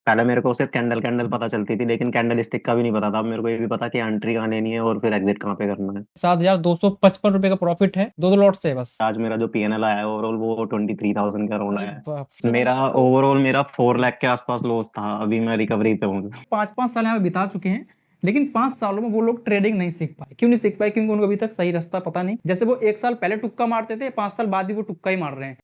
पहले मेरे को सिर्फ कैंडल कैंडल पता चलती थी, लेकिन कैंडल स्टिक का भी नहीं पता था। अब मेरे को ये भी पता कि एंट्री कहाँ लेनी है और फिर एग्जिट कहाँ पे करना है। 7,255 रुपए का प्रॉफिट है, दो दो लॉट से है बस। आज मेरा जो पीएनएल आया है ओवरऑल वो 23,000 का अराउंड अरे आया है। बाप से मेरा मतलब तो ओवरऑल मेरा 4 लाख के आसपास लॉस था, अभी मैं रिकवरी पे हूँ। 5-5 साल यहाँ पे बिता चुके हैं, लेकिन 5 सालों में वो लोग ट्रेडिंग नहीं सीख पाए। क्यों नहीं सीख पाए? क्योंकि उनको अभी तक सही रास्ता पता नहीं। जैसे वो 1 साल पहले तुक्का मारते थे, 5 साल बाद भी वो तुक्का ही मार रहे हैं।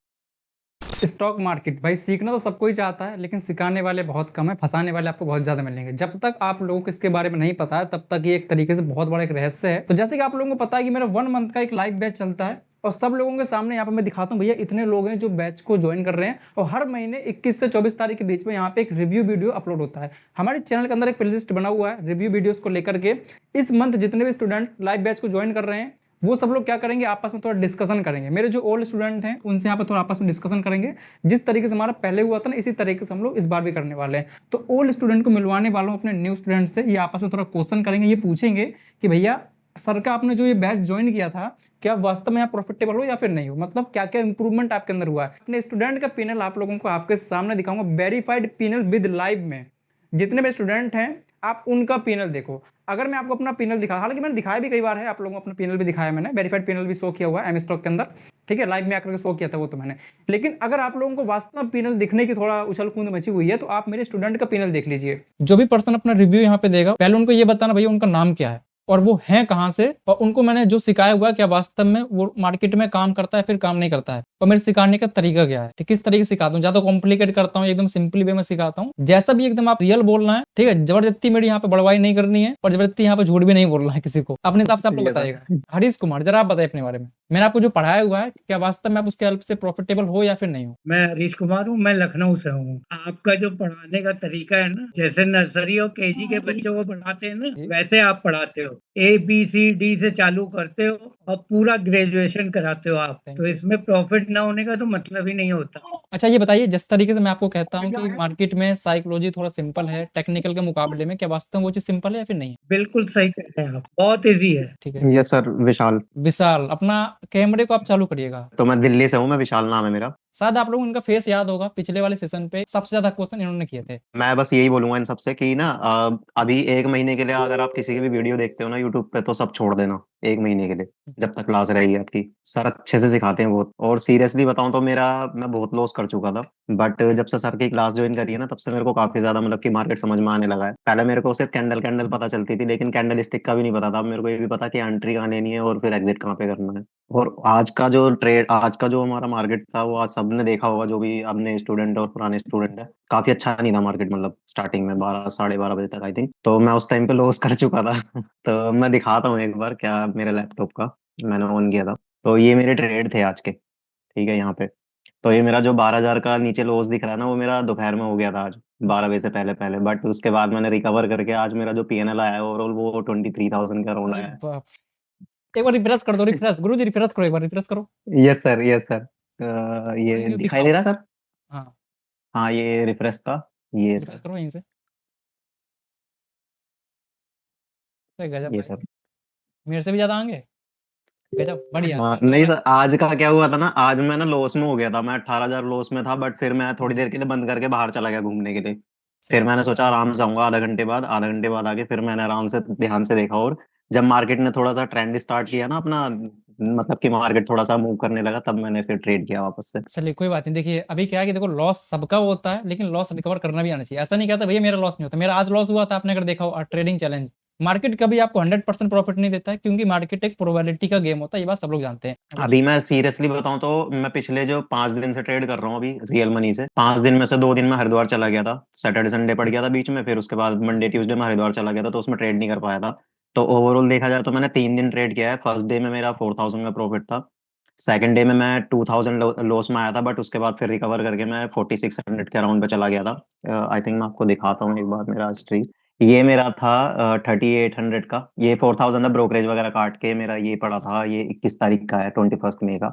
स्टॉक मार्केट भाई सीखना तो सबको ही चाहता है, लेकिन सिखाने वाले बहुत कम है, फंसाने वाले आपको बहुत ज्यादा मिलेंगे। जब तक आप लोगों को इसके बारे में नहीं पता है, तब तक ये एक तरीके से बहुत बड़ा एक रहस्य है। तो जैसे कि आप लोगों को पता है कि मेरा 1 मंथ का एक लाइव बैच चलता है, और सब लोगों के सामने यहाँ पे मैं दिखाता हूँ भैया इतने लोग हैं जो बैच को ज्वाइन कर रहे हैं, और हर महीने 21 से 24 तारीख के बीच में यहाँ पे एक रिव्यू वीडियो अपलोड होता है। हमारे चैनल के अंदर एक प्लेलिस्ट बना हुआ है रिव्यू वीडियोस को लेकर के। इस मंथ जितने भी स्टूडेंट लाइव बैच को ज्वाइन कर रहे हैं, वो सब लोग क्या करेंगे, आपस में थोड़ा डिस्कशन करेंगे। मेरे जो ओल्ड स्टूडेंट हैं उनसे यहाँ पे थोड़ा आपस में डिस्कशन करेंगे। जिस तरीके से हमारा पहले हुआ था ना, इसी तरीके से हम लोग इस बार भी करने वाले हैं। तो ओल्ड स्टूडेंट को मिलवाने वालों अपने न्यू स्टूडेंट से, ये आपस में थोड़ा क्वेश्चन करेंगे। ये पूछेंगे कि भैया सर का आपने जो ये बैच ज्वाइन किया था, क्या वास्तव में आप प्रॉफिटेबल हो या फिर नहीं हो, मतलब क्या क्या इंप्रूवमेंट आपके अंदर हुआ है। अपने स्टूडेंट का पैनल आप लोगों को आपके सामने दिखाऊंगा, वेरीफाइड पैनल विद लाइव में। जितने भी स्टूडेंट हैं आप उनका पैनल देखो। अगर मैं आपको अपना पैनल दिखा, हालांकि मैंने दिखाया भी कई बार है, आप लोगों को अपना पैनल भी दिखाया मैंने, वेरीफाइड पैनल भी शो किया हुआ है एम स्टॉक के अंदर, ठीक है, लाइव में आकर के शो किया था वो तो मैंने। लेकिन अगर आप लोगों को वास्तव में पैनल दिखने की थोड़ा उछल कूद मची हुई है, तो आप मेरे स्टूडेंट का पैनल देख लीजिए। जो भी पर्सन अपना रिव्यू यहाँ पे देगा, पहले उनको ये बताना भैया उनका नाम क्या है और वो है कहाँ से, और उनको मैंने जो सिखाया हुआ है क्या वास्तव में वो मार्केट में काम करता है फिर काम नहीं करता है, और मेरे सिखाने का तरीका क्या है, ठीक किस तरीके से सिखाता हूँ। ज्यादा कॉम्प्लिकेट करता हूँ, एकदम सिंपली वे में सिखाता हूँ। जैसा भी एकदम आप रियल बोलना है, ठीक है, जबरदस्ती मेरी यहाँ पे बड़वाई नहीं करनी है, और जबरदस्ती यहाँ पे झूठ भी नहीं बोलना है किसी को। अपने हिसाब से आप लोग ठीक है बताइएगा। सर। हरीश कुमार, जरा आप बताइए अपने बारे में। मैंने आपको जो पढ़ाया हुआ है, क्या वास्तव में आप उसके हेल्प से प्रॉफिटेबल हो या फिर नहीं हो। मैं हरीश कुमार हूँ, मैं लखनऊ से हूँ। आपका जो पढ़ाने का तरीका है ना, जैसे नर्सरी और केजी के बच्चों को पढ़ाते हैं ना, जी। वैसे आप पढ़ाते हो। ABCD से चालू करते हो और पूरा ग्रेजुएशन कराते हो आप। Thank तो you। इसमें प्रॉफिट ना होने का तो मतलब ही नहीं होता। अच्छा ये बताइए, जिस तरीके से मैं आपको कहता हूँ कि मार्केट में साइकोलॉजी थोड़ा सिंपल है टेक्निकल के मुकाबले में, क्या वास्तव में वो चीज सिंपल है या फिर नहीं है। बिल्कुल सही कहते हैं आप, बहुत इजी है। ठीक है। यस सर, विशाल। विशाल, अपना कैमरे को आप चालू करिएगा। तो मैं दिल्ली से हूँ, मैं विशाल नाम है मेरा। शायद आप लोगों को इनका फेस याद होगा, पिछले वाले सेशन पे सबसे ज्यादा क्वेश्चन इन्होंने किए थे। मैं बस यही बोलूंगा इन सबसे कि ना अभी 1 महीने के लिए अगर आप किसी की भी वीडियो देखते हो ना यूट्यूब पे, तो सब छोड़ देना 1 महीने के लिए, जब तक क्लास रहेगी आपकी। सर अच्छे से सिखाते हैं बहुत, और सीरियसली बताऊं तो मैं बहुत लॉस कर चुका था। बट जब से सर की क्लास ज्वाइन करी है ना, तब से मेरे को काफी ज्यादा मतलब कि मार्केट समझ में आने लगा है। पहले मेरे को सिर्फ कैंडल कैंडल पता चलती थी, लेकिन कैंडल स्टिक का भी नहीं पता था। अब मेरे को ये भी पता कि एंट्री कहाँ लेनी है और फिर एग्जिट कहाँ पे करना है। और आज का जो हमारा मार्केट था, वो आज सबने देखा होगा, जो भी अपने स्टूडेंट और पुराने स्टूडेंट है। काफी अच्छा नहीं था मार्केट, मतलब स्टार्टिंग में 12 साढ़े 12 बजे तक आई थिंक, तो मैं उस टाइम पे लॉस कर चुका था। तो मैं दिखाता हूँ एक बार क्या मेरे लैपटॉप का, मैंने ऑन किया था। तो ये मेरे ट्रेड थे आज के, ठीक है, यहाँ पे। तो ये मेरा जो 12,000 का नीचे लॉस दिख रहा है ना, वो मेरा दोपहर में हो गया था आज, 12 बजे से पहले पहले। बट उसके बाद मैंने रिकवर करके आज मेरा जो पीएनएल आया है ओवरऑल वो 23,000 का अराउंड अरे आया है। बाप, एक बार रिफ्रेश कर दो, रिफ्रेश गुरु जी, रिफ्रेश करो, एक बार रिफ्रेश करो। Yes sir, yes sir. ये दिखाई दिखाओ। दे रहा सर? हाँ, हाँ, ये रिफ्रेश का, ये रिफ्रेश सर। करो यहीं से। अरे गजब ये भाई, सर। मेरे से भी ज्यादा आएंगे। गजब, बढ़िया। हाँ नहीं सर, आज का क्या हुआ था ना, आज मैं ना लॉस में हो गया था, मैं 18,000 लॉस में था। बट फिर मैं थोड़ी देर के लिए बंद करके बाहर चला गया घूमने के लिए। फिर सही। मैंने सोचा आराम से आऊंगा आधा घंटे बाद आके फिर मैंने आराम से ध्यान से देखा। और जब मार्केट ने थोड़ा सा ट्रेंड स्टार्ट किया ना अपना, मतलब कि मार्केट थोड़ा सा मूव करने लगा, तब मैंने फिर ट्रेड किया वापस से। चलिए कोई बात नहीं। देखिए अभी क्या है कि देखो, लॉस सबका होता है, लेकिन लॉस रिकवर करना भी आना चाहिए। ऐसा नहीं कहता भैया मेरा लॉस नहीं होता, मेरा आज लॉस हुआ था, आपने अगर देखा हो ट्रेडिंग चैलेंज। मार्केट कभी आपको 100% प्रॉफिट नहीं देता है, क्योंकि मार्केट एक प्रोबेबिलिटी का गेम होता है, ये बात सब लोग जानते हैं। अभी मैं सीरियसली बताऊं तो मैं पिछले जो 5 दिन से ट्रेड कर रहा हूँ अभी रियल मनी से, 5 दिन में से 2 दिन में हरिद्वार चला गया था। सैटरडे संडे पड़ गया था बीच में, फिर उसके बाद मंडे ट्यूसडे में हरिद्वार चला गया था, तो उसमें ट्रेड नहीं कर पाया था। तो ओवरऑल देखा जाए तो मैंने 3 दिन ट्रेड किया है। फर्स्ट डे में मेरा 4,000 का प्रॉफिट था। सेकंड डे में मैं 2,000 लॉस में आया था, बट उसके बाद फिर रिकवर करके मैं 4,600 के अराउंड पे चला गया था। आई थिंक मैं आपको दिखाता हूँ एक बार मेरा हिस्ट्री। ये मेरा था 3,800 का। ये 4,000 ब्रोकरेज वगैरह काट के मेरा ये पड़ा था। ये 21 तारीख का है, 21 मई का।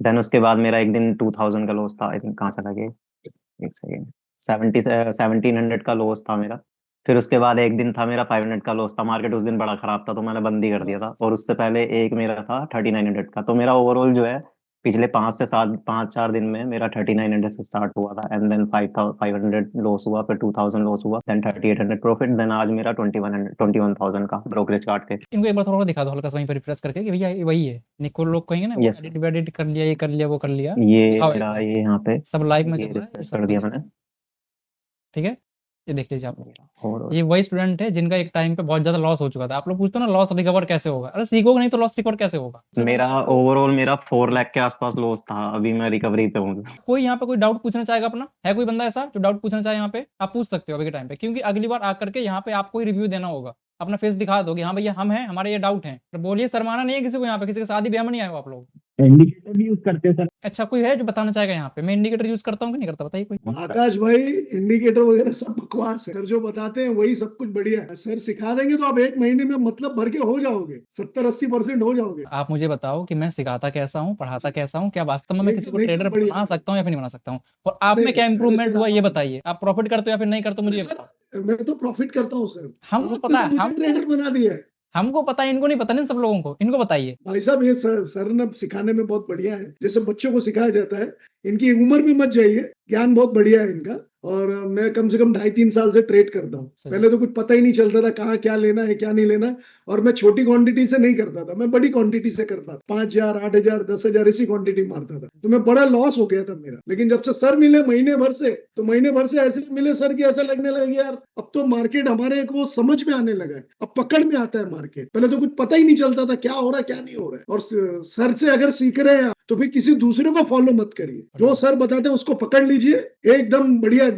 देन उसके बाद मेरा एक दिन 2,000 का लॉस था। आई थिंक कहाँ चला गया, एक सेकेंड। 1,700 का लॉस था मेरा। फिर उसके बाद एक दिन था मेरा 500 का लॉस था। मार्केट उस दिन बड़ा खराब था, तो मैंने बंद ही कर दिया था। और उससे पहले एक मेरा था 3,900 का। तो मेरा ओवरऑल जो है पिछले 5 4 दिन में मेरा 3900 से स्टार्ट हुआ था, एंड देन 5500 लॉस हुआ, फिर 2000 लॉस हुआ, देन 3800 प्रॉफिट, देन आज मेरा 21,000 का ब्रोकरेज काट के। इनको एक बार थोड़ा दिखा दो हल्का सा वहीं पर रिफ्रेश करके कि भैया ये वही है। निको लोग कहेंगे ना Yes, एडिट वेडिट कर लिया, ये कर लिया, वो कर लिया। ये दिखाओ एक मेरा बार। ये यहाँ पे सब लाइव में ये चल रहा है, ये रिफ्रेश सब कर दिया कुछ। मैंने। ठीक है, ये देख लीजिए आप। और ये वही स्टूडेंट है जिनका एक टाइम पे बहुत ज्यादा लॉस हो चुका था। आप लोग पूछते हो ना लॉस रिकवर कैसे होगा, अरे सीखोगे नहीं तो लॉस रिकवर कैसे होगा? मेरा ओवरऑल मेरा 4 लाख के आसपास लॉस था, अभी मैं रिकवरी पे हूँ। कोई यहाँ पे कोई डाउट पूछना चाहेगा अपना? है कोई बंदा ऐसा जो डाउट पूछना चाहे यहाँ पे? आप पूछ सकते हो अभी के टाइम पे, क्योंकि अगली बार आकर के यहाँ पे आपको ही रिव्यू देना होगा। अपना फेस दिखा दोगे, हाँ भैया हम हैं, हमारे ये डाउट है, तो बोलिए, शर्माना नहीं है किसी को। यहाँ पे किसी के शादी ब्याह में नहीं आए हो आप लोग। इंडिकेटर भी यूज करते हैं सर। अच्छा, कोई है जो बताना चाहेगा यहाँ पे? मैं इंडिकेटर यूज करता हूँ कि नहीं करता, बताइए कोई। आकाश भाई, इंडिकेटर वगैरह सब बकवास है। सर जो बताते हैं वही सब कुछ बढ़िया है। सर सिखा देंगे तो आप 1 महीने में मतलब भर के हो जाओगे, 70-80% हो जाओगे। आप मुझे बताओ कि मैं सिखाता कैसा हूँ, पढ़ाता कैसा हूँ, क्या वास्तव में मैं किसी को एकदम ट्रेडर बढ़िया। बना सकता हूँ या फिर नहीं बना सकता हूँ, और आप में नहीं, क्या अरे इंप्रूवमेंट सर, हुआ ये आप- बताइए। आप प्रॉफिट करते हो या फिर नहीं करते हो, मुझे ये अरे बताओ। सर, मैं तो प्रॉफिट करता हूँ सर। हमको आपने पता तो है, मुझे ट्रेडर बना दिया है। हमको पता है, इनको नहीं पता नहीं, सब लोगों को इनको बताइए। भाई साहब, ये सर ने सिखाने में बहुत बढ़िया है। जैसे बच्चों को सिखाया जाता है, इनकी उम्र भी मत जाइए, ज्ञान बहुत बढ़िया है इनका। और मैं कम से कम 2.5-3 साल से ट्रेड करता हूँ। सही। पहले तो कुछ पता ही नहीं चलता था कहाँ क्या लेना है क्या नहीं लेना। और मैं छोटी क्वांटिटी से नहीं करता था, मैं बड़ी क्वांटिटी से करता था। 5,000, 8,000, 10,000 ऐसी क्वांटिटी मारता था, तो मैं बड़ा लॉस हो गया था मेरा। लेकिन जब से सर मिले महीने भर से, तो महीने भर से ऐसे मिले सर की, ऐसा लगने लगे यार अब तो मार्केट हमारे को समझ में आने लगा है, अब पकड़ में आता है मार्केट। पहले तो कुछ पता ही नहीं चलता था क्या हो रहा है क्या नहीं हो रहा है। और सर से अगर सीख रहे हैं तो फिर किसी दूसरे को फॉलो मत करिए, जो सर बताते हैं उसको पकड़ लीजिए, एकदम बढ़िया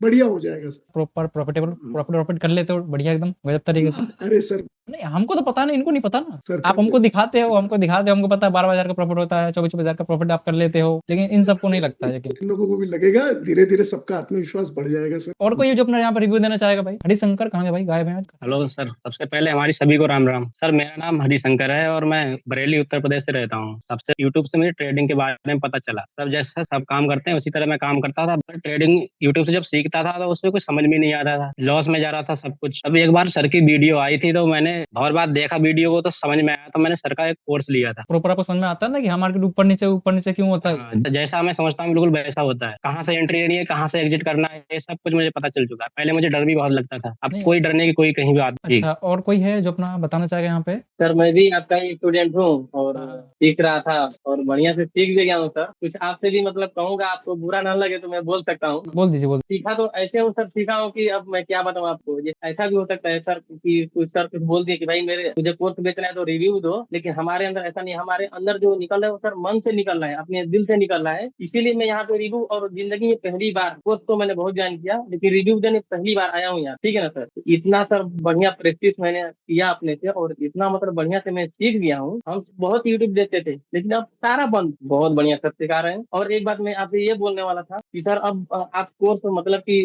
बढ़िया हो जाएगा सर। प्रॉपर प्रॉफिट कर लेते हो बढ़िया एकदम गजब तरीके से। अरे सर, नहीं, हमको तो पता नहीं, इनको नहीं पता ना। सर आप हमको दिखाते हो, हमको पता है 12,000 का प्रॉफिट होता है, 24,000 का प्रॉफिट आप कर लेते हो, लेकिन इन सबको नहीं लगता है। लेकिन इन लोगों को भी लगेगा, धीरे धीरे सबका आत्मविश्वास बढ़ जाएगा सर। और कोई जो अपना यहाँ पर रिव्यू देना चाहेगा भाई? हरिशंकर कहाँ है भाई, गायब है आज? हेलो सर, सबसे पहले हमारी सभी को राम राम। सर मेरा नाम हरिशंकर है और मैं बरेली उत्तर प्रदेश से रहता हूँ। सबसे यूट्यूब से मुझे ट्रेडिंग के बारे में पता चला। सब जैसा सब काम करते हैं उसी तरह मैं काम करता था। पर ट्रेडिंग यूट्यूब से जब सीखता था तो उसमें कुछ समझ में नहीं आता था, लॉस में जा रहा था सब कुछ। अभी एक बार सर की वीडियो आई थी तो मैंने बहुत बार देखा वीडियो को, तो समझ में आया, तो मैंने सर का एक कोर्स लिया था। प्रॉपर आपको समझ में आता है ना कि हाँ मार्केट ऊपर नीचे क्यों होता है? हाँ, जैसा मैं समझता हूँ बिल्कुल वैसा होता है। कहाँ से एंट्री लेनी है, कहाँ से एग्जिट करना है, ये सब कुछ मुझे पता चल चुका है। पहले मुझे डर भी बहुत लगता था, अब नहीं। कोई डरने की कोई कहीं भी बात नहीं। अच्छा, और कोई है जो अपना बताना चाहेगा यहाँ पे? सर मैं भी आपका ही स्टूडेंट हूँ और हाँ। सीख रहा था और बढ़िया से सीख भी गया हूँ सर। कुछ आपसे भी मतलब कहूँगा, आपको बुरा ना लगे तो मैं बोल सकता हूँ। बोल दीजिए। सीखा तो ऐसे हूँ सर, सीखा हो कि अब मैं क्या बताऊँ आपको। ये ऐसा भी हो सकता है सर कि कुछ सर कुछ बोल दिए कि भाई मेरे मुझे कोर्स बेचना है तो रिव्यू दो, लेकिन हमारे अंदर ऐसा नहीं। हमारे अंदर जो निकल रहा है वो सर मन से निकल रहा है, अपने दिल से निकल रहा है। इसीलिए मैं यहाँ पे रिव्यू, और जिंदगी में पहली बार, कोर्स तो मैंने बहुत ज्वाइन किया लेकिन रिव्यू देने पहली बार आया हूँ यहाँ। ठीक है ना सर? इतना सर बढ़िया प्रैक्टिस मैंने किया अपने से, और इतना मतलब बढ़िया से मैं सीख गया हूँ। हम बहुत यूट्यूब देखते थे लेकिन अब सारा बंद। बहुत बढ़िया सर सिखा रहे हैं। और एक बात मैं आपसे ये बोलने वाला था कि सर अब आप कोर्स मतलब कि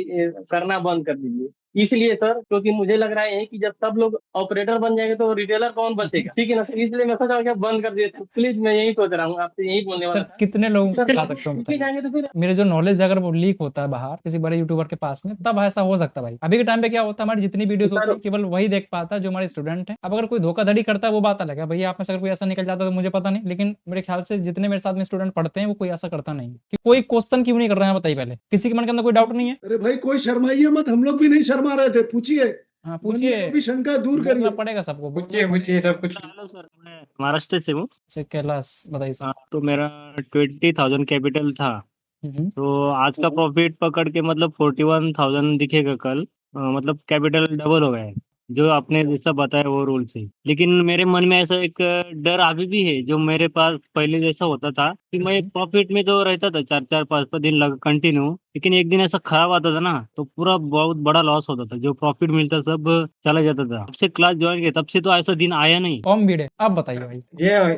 करना बंद कर दीजिए। इसलिए सर क्योंकि मुझे लग रहा है कि जब सब लोग ऑपरेटर बन जाएंगे तो रिटेलर कौन बचेगा? ठीक है ना सर? इसलिए मैं सोचा कि बंद कर दिए। प्लीज, मैं यही सोच रहा हूँ, आपसे यही बोलने वाला सर था। कितने लोगों को सर बता सकते हो बताइए? जाएंगे तो फिर मेरे जो नॉलेज है अगर वो लीक होता है बाहर किसी बड़े यूट्यूबर के पास में, तब ऐसा हो सकता है भाई। अभी के टाइम पे क्या होता है, हमारी जितनी वीडियोस होती है केवल वही देख पाता है जो हमारे स्टूडेंट है। अब अगर कोई धोखाधड़ी करता है वो बात अलग है, भैया आप में से अगर कोई ऐसा निकल जाता है तो मुझे पता नहीं, लेकिन मेरे ख्याल से जितने मेरे साथ में स्टूडेंट पढ़ते हैं वो कोई ऐसा करता नहीं है। कि कोई क्वेश्चन क्यों नहीं कर रहे हैं बताइए? पहले किसी के मन के अंदर कोई डाउट नहीं है? अरे भाई कोई शर्माइए मत, हम लोग भी नहीं शर्मा रहे थे, पूछिए। हाँ मन में पूछिए, जो भी शंका दूर बोलना करिए। पड़ेगा सबको, पूछिए सब कुछ। हेलो सर, मैं महाराष्ट्र से हूँ। कैलाश बताइए सर। हाँ, तो मेरा 20,000 कैपिटल था। हम्म। तो आज का प्रॉफिट पकड़ के मतलब 41,000 दिखेगा कल। मतलब कैपिटल डबल हो गया है, जो आपने जैसा बताया वो रूल से। लेकिन मेरे मन में ऐसा एक डर अभी भी है, जो मेरे पास पहले जैसा होता था कि मैं प्रॉफिट में तो रहता था 4-4-5 दिन लग कंटिन्यू, लेकिन एक दिन ऐसा खराब आता था ना तो पूरा बहुत बड़ा लॉस होता था। जो प्रॉफिट मिलता सब चला जाता था। जब से क्लास ज्वाइन किया तब से तो ऐसा दिन आया नहीं। ओम भिड़े, आप बताइए भाई।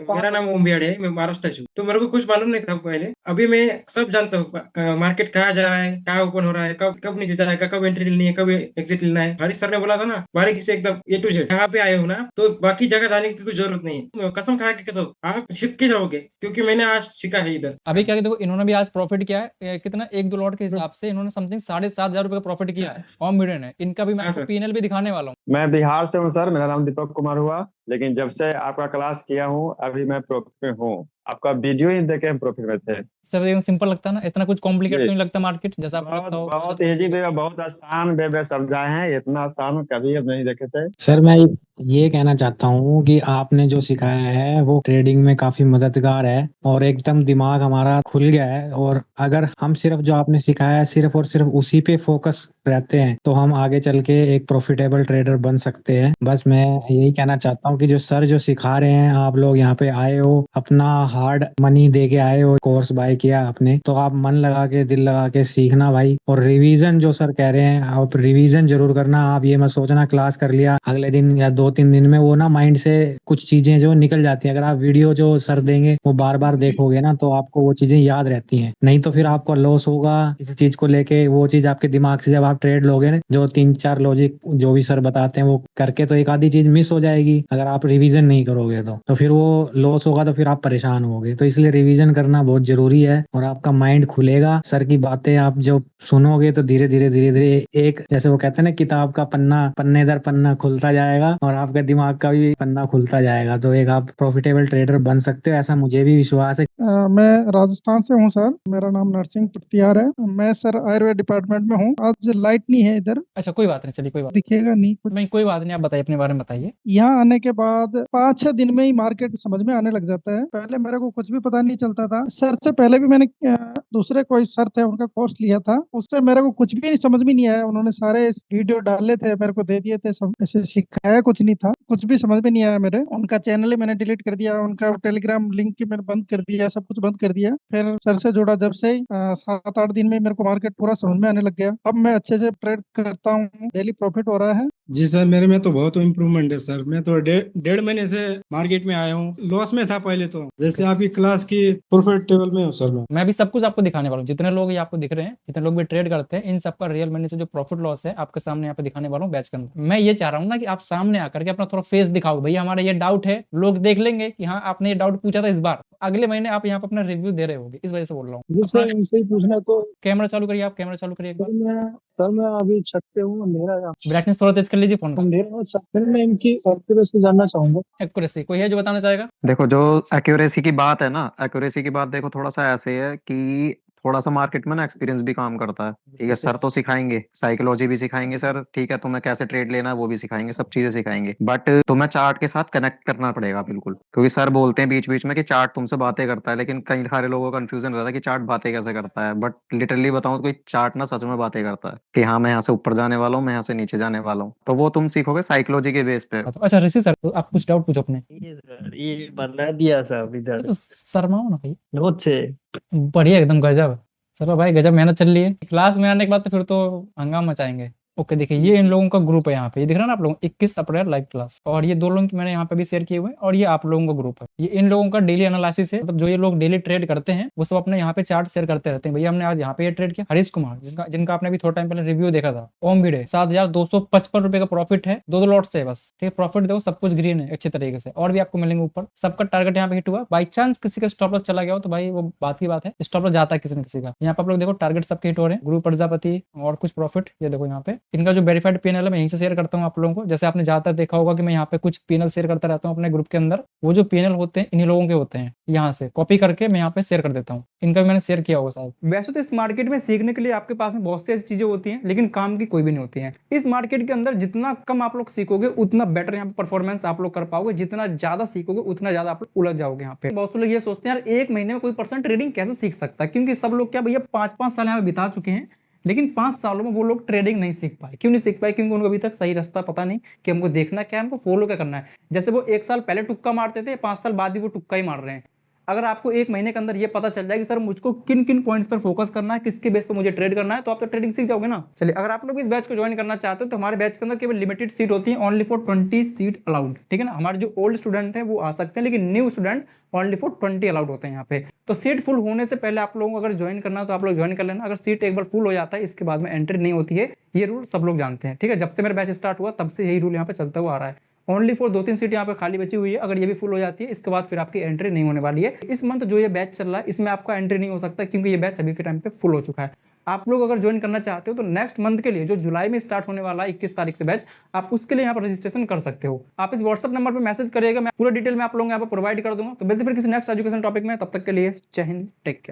मेरा नाम ओम बिहाड़ी है, मैं महाराष्ट्र से हूँ। तो मेरे को कुछ मालूम नहीं था पहले। अभी मैं सब जानता हूँ, मार्केट कहाँ जा रहा है, कहाँ ओपन हो रहा है, कब कब नीचे जाएगा, कब एंट्री लेनी है, कब एग्जिट लेना है। हरीश सर ने बोला था ना बारीकी से एकदम A to Z। यहाँ पे आए हो ना तो बाकी जगह जाने की कुछ जरूरत नहीं है। कसम खा के कहता हूँ आप सीख के जाओगे, क्योंकि मैंने आज सीखा है इधर। अभी क्या देखो, इन्होंने भी आज प्रॉफिट किया है कितना, 1-2 लॉट के हिसाब से इन्होंने समथिंग 7,500 रुपए का प्रॉफिट किया है। ओम भिड़े ने, इनका भी मैं हाँ आपको सर। P&L भी दिखाने वाला हूँ। मैं बिहार से हूँ सर, मेरा नाम दीपक कुमार हुआ। लेकिन जब से आपका क्लास किया हूँ अभी मैं प्रॉफिट में हूँ। आपका वीडियो ही देखे हम प्रॉफिट में थे। सर एकदम सिंपल लगता है ना, इतना कुछ कॉम्प्लिकेट जी तो नहीं लगता मार्केट जैसा आपको बहुत लगता हो? बहुत इजी वे, बहुत आसान वे में समझाए हैं। इतना आसान कभी हम नहीं देखे थे। सर मैं ये कहना चाहता हूँ कि आपने जो सिखाया है वो ट्रेडिंग में काफी मददगार है और एकदम दिमाग हमारा खुल गया है। और अगर हम सिर्फ जो आपने सिखाया है सिर्फ और सिर्फ उसी पे फोकस रहते हैं तो हम आगे चल के एक प्रॉफिटेबल ट्रेडर बन सकते हैं। बस मैं यही कहना चाहता हूँ कि जो सर जो सिखा रहे हैं, आप लोग यहाँ पे आए हो, अपना हार्ड मनी दे के आए हो, कोर्स बाय किया आपने, तो आप मन लगा के दिल लगा के सीखना भाई। और रिवीजन जो सर कह रहे हैं आप रिवीजन जरूर करना। आप ये मत सोचना क्लास कर लिया अगले दिन या 2-3 दिन में वो ना माइंड से कुछ चीजें जो निकल जाती हैं। अगर आप वीडियो जो सर देंगे वो बार बार देखोगे ना तो आपको वो चीजें याद रहती हैं, नहीं तो फिर आपको लॉस होगा किसी चीज को लेके। वो चीज आपके दिमाग से जब आप ट्रेड लोगे ना, जो 3-4 लॉजिक जो भी सर बताते हैं वो करके तो एक आधी चीज मिस हो जाएगी अगर आप रिवीजन नहीं करोगे तो फिर वो लॉस होगा तो फिर आप परेशान होगे। तो इसलिए रिवीजन करना बहुत जरूरी है और आपका माइंड खुलेगा। सर की बातें आप जब सुनोगे तो धीरे धीरे एक जैसे वो कहते हैं ना, किताब का पन्ने दर पन्ना खुलता जाएगा और आपका दिमाग का भी पन्ना खुलता जाएगा। तो एक आप प्रॉफिटेबल ट्रेडर बन सकते हो, ऐसा मुझे भी विश्वास है। मैं राजस्थान से हूँ सर, मेरा नाम नरसिंह पटियार है। मैं सर आयुर्वेद डिपार्टमेंट में हूँ। आज लाइट नहीं है इधर, अच्छा कोई बात नहीं, चलिए कोई बात दिखेगा नहीं कुछ। नहीं, कोई बात नहीं, आप बताइए अपने बारे में बताइए। यहाँ आने के बाद 5-6 दिन में ही मार्केट समझ में आने लग जाता है। पहले मेरे को कुछ भी पता नहीं चलता था। सर से पहले भी मैंने दूसरे कोई सर थे उनका कोर्स लिया था, उससे मेरे को कुछ भी समझ में नहीं आया। उन्होंने सारे वीडियो डाले थे, मेरे को दे दिए थे, सब ऐसे सिखाया कुछ नहीं था, कुछ भी समझ में नहीं आया मेरे। उनका चैनल ही मैंने डिलीट कर दिया, उनका टेलीग्राम लिंक ही मैंने बंद कर दिया, सब कुछ बंद कर दिया। फिर सर से जुड़ा जब से 7-8 दिन में मेरे को मार्केट पूरा समझ में आने लग गया। अब मैं अच्छे से ट्रेड करता हूँ, डेली प्रॉफिट हो रहा है। जी सर, मेरे में तो बहुत इम्प्रूवमेंट है सर। मैं तो डेढ़ महीने से मार्केट में आया हूँ, लॉस में था पहले तो। जैसे आपकी क्लास की प्रॉफिटेबल में हूँ सर मैं भी सब कुछ आपको दिखाने वाला हूँ। जितने लोग ये आपको दिख रहे हैं, जितने लोग भी ट्रेड करते हैं, इन सबका रियल मनी से जो प्रॉफिट लॉस है आपके सामने यहाँ पे दिखाने वाला हूँ बैच के अंदर। मैं ये चाह रहा हूँ ना कि आप सामने आकर के अपना थोड़ा फेस दिखाओ, भैया हमारा ये डाउट है, लोग देख लेंगे कि हाँ आपने ये डाउट पूछा था इस बार, अगले महीने आप यहाँ पे अपना रिव्यू दे रहे होगे, इस वजह से बोल रहा हूँ। पूछना तो कैमरा चालू करिए, आप कैमरा चालू करिए एक बार। सर मैं अभी छत पे हूँ, अंधेरा है। ब्राइटनेस थोड़ा तेज कर लीजिए फोन का। मैं इनकी एक्यूरेसी जानना चाहूंगा। एक्यूरेसी कोई है जो बताना चाहेगा? देखो जो एक्यूरेसी की बात है ना, एक्यूरेसी की बात देखो थोड़ा सा ऐसे है कि थोड़ा सा मार्केट में ना एक्सपीरियंस भी काम करता है। ठीक है, सर तो सिखाएंगे, साइकोलॉजी भी सिखाएंगे सर, ठीक है, तुम्हें कैसे ट्रेड लेना है वो भी सिखाएंगे, सब चीजें सिखाएंगे, बट तुम्हें चार्ट के साथ कनेक्ट करना पड़ेगा बिल्कुल। क्योंकि सर बोलते हैं बीच बीच में कि चार्ट तुमसे बातें करता है, लेकिन कई सारे लोगों को कंफ्यूजन रहता है कि चार्ट बातें कैसे करता है। बट लिटरली बताऊं तो कोई चार्ट ना सच में बातें करता है कि हाँ मैं यहाँ से ऊपर जाने वाला हूँ, मैं यहाँ से नीचे जाने वाला हूँ, तो वो तुम सीखोगे साइकोलॉजी के बेस पे। अच्छा ऋषि सर, तो आप कुछ डाउट पूछो अपने। ये बता दिया सब इधर तो शर्माओ ना भाई, बहुत से। बढ़िया एकदम गजब। चलो भाई गजब मेहनत चल रही है। क्लास में आने के बाद तो फिर तो हंगामा मचाएंगे। ओके देखिए ये इन लोगों का ग्रुप है यहाँ पे, ये दिख रहा है ना आप लोगों, 21 अप्रैल लाइव क्लास, और ये 2 लोगों की मैंने यहाँ पे भी शेयर किए हुए हैं, और ये आप लोगों का ग्रुप है। ये इन लोगों का डेली एनालिसिस है, मतलब जो ये लोग डेली ट्रेड करते हैं वो सब अपने यहाँ पे चार्ट शेयर करते रहते हैं। भैया हमने आज यहाँ पे ये ट्रेड किया, हरीश कुमार जिनका आपने भी थोड़ा टाइम पहले रिव्यू देखा था, ओम भिड़े 7,255 रुपए का प्रॉफिट है, 2 लॉट से बस। ठीक है, प्रॉफिट देखो सब कुछ ग्रीन है अच्छे तरीके से, और भी आपको मिलेंगे ऊपर। सबका टारगेट यहाँ पे हिट हुआ। बाई चांस किसी का स्टॉप लॉस चला गया हो तो भाई वो बात की बात है, स्टॉप लॉस जाता है किसी न किसी का। यहाँ पे आप लोग देखो टारगेट सबके हिट हो रहे हैं। गुरु प्रजापति और कुछ प्रॉफिट, ये देखो यहाँ पे इनका जो वेरीफाइड पीएनएल है मैं यहीं से शेयर करता हूँ आप लोगों को। जैसे आपने ज्यादातर देखा होगा कि मैं यहाँ पे कुछ पीएनएल शेयर करता रहता हूँ अपने ग्रुप के अंदर। वो जो पीएनएल होते हैं इन्हीं लोगों के होते हैं, यहाँ से कॉपी करके मैं यहाँ पे शेयर कर देता हूँ। इनका भी मैंने शेयर किया होगा शायद। वैसे तो इस मार्केट में सीखने के लिए आपके पास में बहुत सी ऐसी चीजें होती हैं, लेकिन काम की कोई भी नहीं होती है। इस मार्केट के अंदर जितना कम आप लोग सीखोगे उतना बेटर यहाँ पे परफॉर्मेंस आप लोग कर पाओगे, जितना ज्यादा सीखोगे उतना ज्यादा आप लोग उलझ जाओगे। यहाँ पे बहुत से लोग ये सोचते हैं यार 1 महीने में कोई पर्सन ट्रेडिंग कैसे सीख सकता है, क्योंकि सब लोग क्या भैया 5-5 साल यहाँ पे बिता चुके हैं, लेकिन 5 सालों में वो लोग ट्रेडिंग नहीं सीख पाए। क्यों नहीं सीख पाए? क्योंकि उनको अभी तक सही रास्ता पता नहीं कि हमको देखना क्या है, हमको फॉलो क्या करना है। जैसे वो 1 साल पहले तुक्का मारते थे, 5 साल बाद भी वो तुक्का ही मार रहे हैं। अगर आपको 1 महीने के अंदर ये पता चल जाए कि सर मुझको किन किन पॉइंट्स पर फोकस करना है, किसके बेस पर मुझे ट्रेड करना है, तो आप तो ट्रेडिंग सीख जाओगे ना। चलिए, अगर आप लोग इस बैच को ज्वाइन करना चाहते हो तो हमारे बैच के अंदर केवल लिमिटेड सीट होती है, ओनली फॉर 20 सीट अलाउड। ठीक है ना, हमारे जो ओल्ड स्टूडेंट है वो आ सकते हैं, लेकिन new student only for 20 allowed होते हैं यहाँ पे। तो सीट फुल होने से पहले आप लोगों को अगर ज्वाइन करना है तो आप लोग ज्वाइन कर लेना। अगर सीट एक बार फुल हो जाता है इसके बाद में एंट्री नहीं होती है, ये रूल सब लोग जानते हैं। ठीक है, जब से मेरा बैच स्टार्ट हुआ तब से यही रूल यहाँ पे चलता हुआ आ रहा है। ओनली फॉर 2-3 सीट यहाँ पे खाली बची हुई है, अगर ये भी फुल हो जाती है इसके बाद फिर आपकी एंट्री नहीं होने वाली है। इस मंथ जो ये बैच चल रहा है इसमें आपका एंट्री नहीं हो सकता, क्योंकि ये बैच अभी के टाइम पे फुल हो चुका है। आप लोग अगर ज्वाइन करना चाहते हो तो नेक्स्ट मंथ के लिए जो जुलाई में स्टार्ट होने वाला है 21 तारीख से बैच, आप उसके लिए यहाँ पर रजिस्ट्रेशन कर सकते हो। आप इस व्हाट्सअप नंबर पर मैसेज करिएगा, मैं पूरा डिटेल में आप लोगों को यहाँ पर प्रोवाइड कर दूंगा। तो मिलते फिर किसी नेक्स्ट एजुकेशन टॉपिक में, तब तक के लिए जय हिंद, टेक केयर।